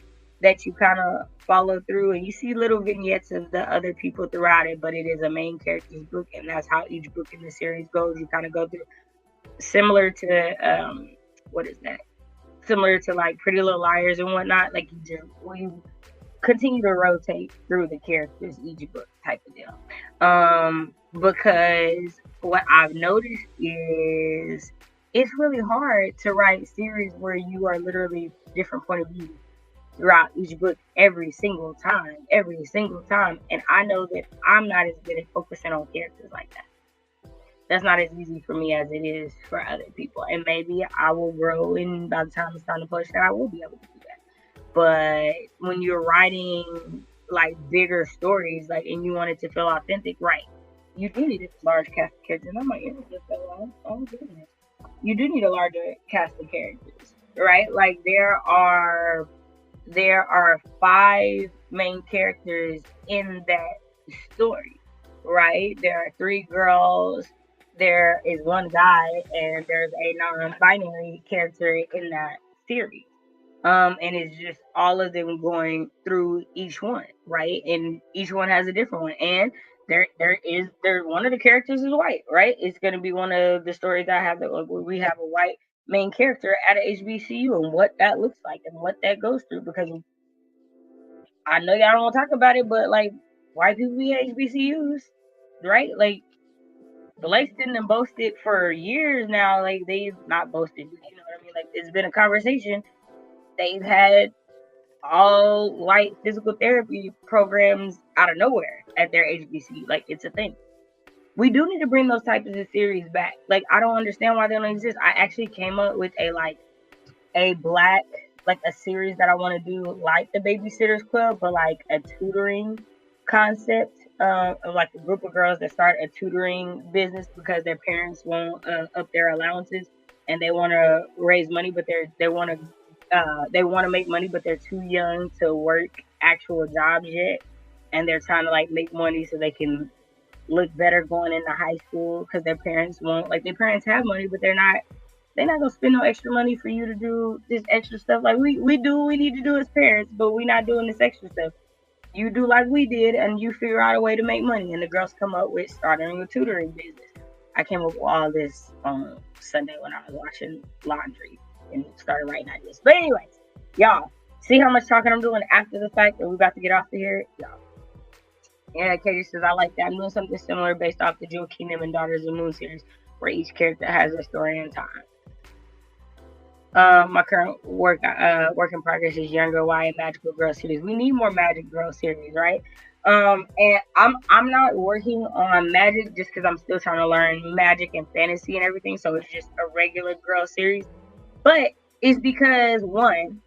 that you kind of follow through, and you see little vignettes of the other people throughout it, but it is a main character's book, and that's how each book in the series goes. You kind of go through, similar to what is that? Similar to like Pretty Little Liars and whatnot. Like you continue to rotate through the characters each book, type of deal. Because what I've noticed is it's really hard to write series where you are literally different point of view throughout each book every single time. And I know that I'm not as good at focusing on characters like that. That's not as easy for me as it is for other people. And maybe I will grow, and by the time it's time to push that, I will be able to do that. But when you're writing like bigger stories, like, and you want it to feel authentic, right? You do need a large cast of characters. I'm like, oh goodness. You do need a larger cast of characters, right? Like there are 5 main characters in that story, right? There are 3 girls, there is 1 guy, and there's a non-binary character in that series. And it's just all of them going through each one, right? And each one has a different one. And there one of the characters is white, right? It's going to be one of the stories I have that we have a white main character at a HBCU, and what that looks like and what that goes through. Because I know y'all don't want to talk about it, but like white people be HBCUs, right? Like the Lakes didn't boast it for years now. Like they've not boasted, you know what I mean? Like it's been a conversation. They've had all white physical therapy programs out of nowhere at their HBC. Like it's a thing. We do need to bring those types of series back. Like I don't understand why they don't exist. I actually came up with a black, like a series that I want to do like the Babysitters Club, but like a tutoring concept, of like a group of girls that start a tutoring business because their parents won't up their allowances, and they want to raise money, but they want to make money, but they're too young to work actual jobs yet, and they're trying to like make money so they can look better going into high school because their parents won't. Like their parents have money, but they're not gonna spend no extra money for you to do this extra stuff. Like we do what we need to do as parents, but we're not doing this extra stuff. You do like we did, and you figure out a way to make money. And the girls come up with starting a tutoring business. I came up with all this on Sunday when I was watching laundry and started writing ideas. But anyways, y'all, see how much talking I'm doing after the fact that we're about to get off of here? Y'all. Yeah, Katie says, I like that. I'm doing something similar based off the Jewel Kingdom and Daughters of the Moon series, where each character has a story in time. My current work in progress is Younger YA Magical Girl series. We need more Magic Girl series, right? And I'm not working on magic just because I'm still trying to learn magic and fantasy and everything. So it's just a regular girl series. But it's because, one,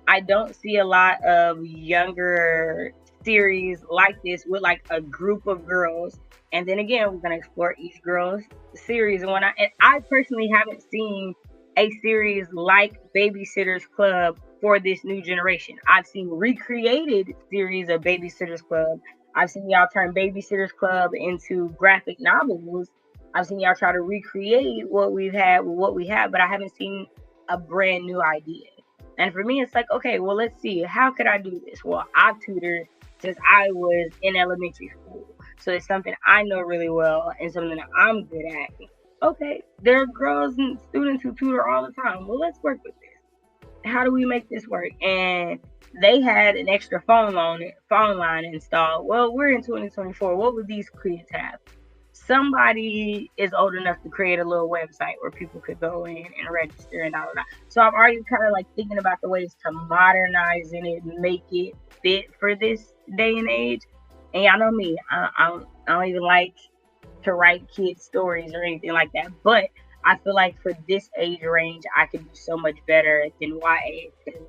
I don't see a lot of younger series like this with like a group of girls. And then again, we're gonna explore each girl's series. And I personally haven't seen a series like Babysitters Club for this new generation. I've seen recreated series of Babysitters Club. I've seen y'all turn Babysitters Club into graphic novels. I've seen y'all try to recreate what we have, but I haven't seen a brand new idea. And for me, it's like, okay, well, let's see. How could I do this? Well, I've tutored since I was in elementary school. So it's something I know really well and something that I'm good at. Okay, there are girls and students who tutor all the time. Well, let's work with this. How do we make this work? And they had an extra phone line installed. Well, we're in 2024. What would these kids have? somebody is old enough to create a little website where people could go in and register and all of that. So I'm already kind of like thinking about the ways to modernize it and make it fit for this day and age. And y'all know me, I don't even like to write kids stories or anything like that. But I feel like for this age range, I could do so much better than YA because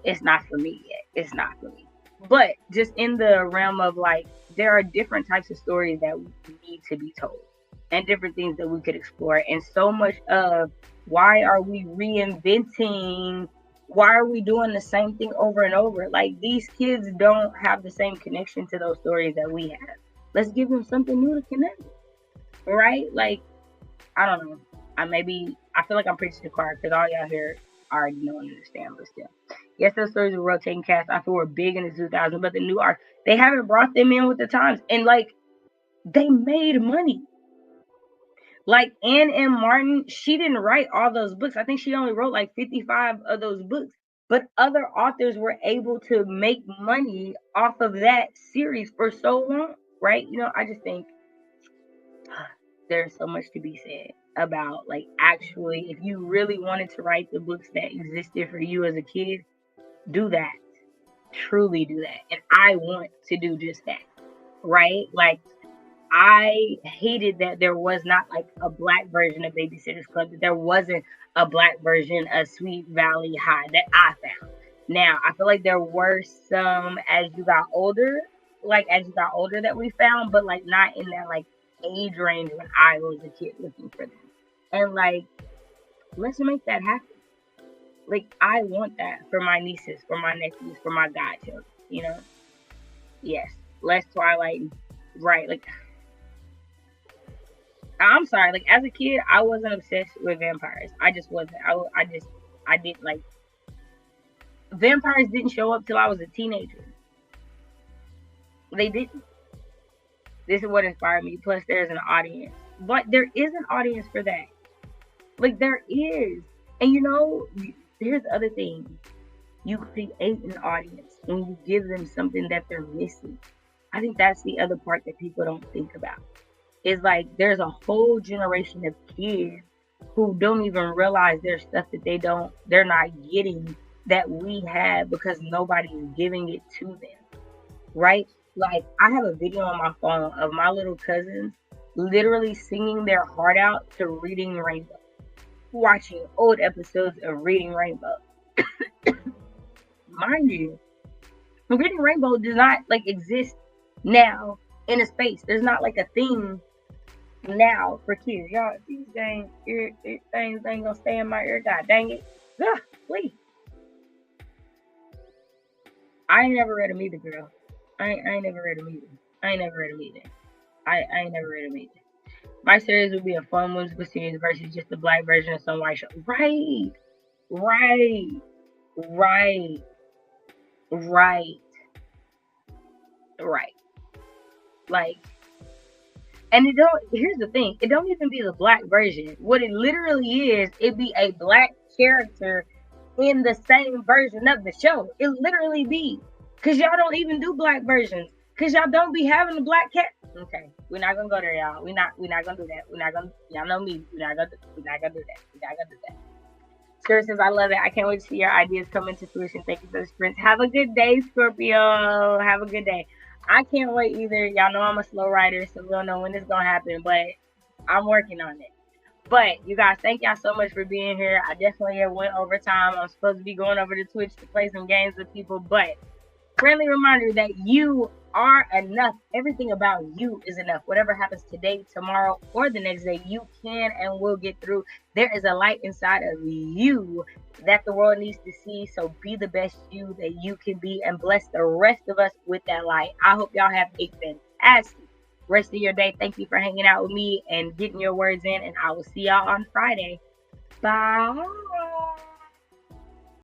it's not for me yet. It's not for me. But just in the realm of like, there are different types of stories that need to be told and different things that we could explore. And so much of why are we reinventing? Why are we doing the same thing over and over? Like, these kids don't have the same connection to those stories that we have. Let's give them something new to connect with, right? Like, I don't know. I feel like I'm preaching to the choir because all y'all here already know and understand, but still. Yes, those stories were rotating cast. I feel were big in the 2000s, but the new art, they haven't brought them in with the times. And like, they made money. Like Ann M. Martin, she didn't write all those books. I think she only wrote like 55 of those books. But other authors were able to make money off of that series for so long, right? You know, I just think there's so much to be said about, like, actually, if you really wanted to write the books that existed for you as a kid, do that. Truly do that. And I want to do just that, right? Like, I hated that there was not like a black version of Babysitter's Club, that there wasn't a black version of Sweet Valley High that I found. Now, I feel like there were some as you got older that we found, but like not in that like age range when I was a kid looking for them. And like, let's make that happen. Like, I want that for my nieces, for my nephews, for my godchildren, you know? Yes, less Twilight, right? Like, I'm sorry, like, as a kid, I wasn't obsessed with vampires. I just wasn't. I didn't like, vampires didn't show up till I was a teenager. They didn't. This is what inspired me. Plus, there's an audience. But there is an audience for that. Like, there is. And you know, here's the other thing. You create an audience when you give them something that they're missing. I think that's the other part that people don't think about. Is like, there's a whole generation of kids who don't even realize there's stuff that they're not getting that we have because nobody is giving it to them, right? Like, I have a video on my phone of my little cousins literally singing their heart out to Reading Rainbow, watching old episodes of Reading Rainbow. Mind you, Reading Rainbow does not like exist now in a space. There's not like a thing now for kids. Y'all, these things ain't gonna stay in my ear. God dang it. Ugh, please. I ain't never read them either, girl. I ain't never read them either. I ain't never read them either. My series would be a fun musical series versus just the black version of some white show. Right. Like, and here's the thing, it don't even be the black version. What it literally is, it be a black character in the same version of the show. It literally be, because y'all don't even do black versions, because y'all don't be having the black cat. Okay, we're not gonna go there, y'all. We're not gonna do that. Y'all know me. We're not gonna do that. Spirit says, I love it. I can't wait to see your ideas come into fruition. Thank you for the sprints. Have a good day, Scorpio. Have a good day. I can't wait either. Y'all know I'm a slow writer, so we don't know when it's gonna happen, but I'm working on it. But you guys, thank y'all so much for being here. I definitely went over time. I'm supposed to be going over to Twitch to play some games with people, but friendly reminder that you are enough. Everything about you is enough. Whatever happens today, tomorrow, or the next day, you can and will get through. There is a light inside of you that the world needs to see. So be the best you that you can be and bless the rest of us with that light. I hope y'all have a fantastic rest of your day. Thank you for hanging out with me and getting your words in, and I will see y'all on Friday. Bye.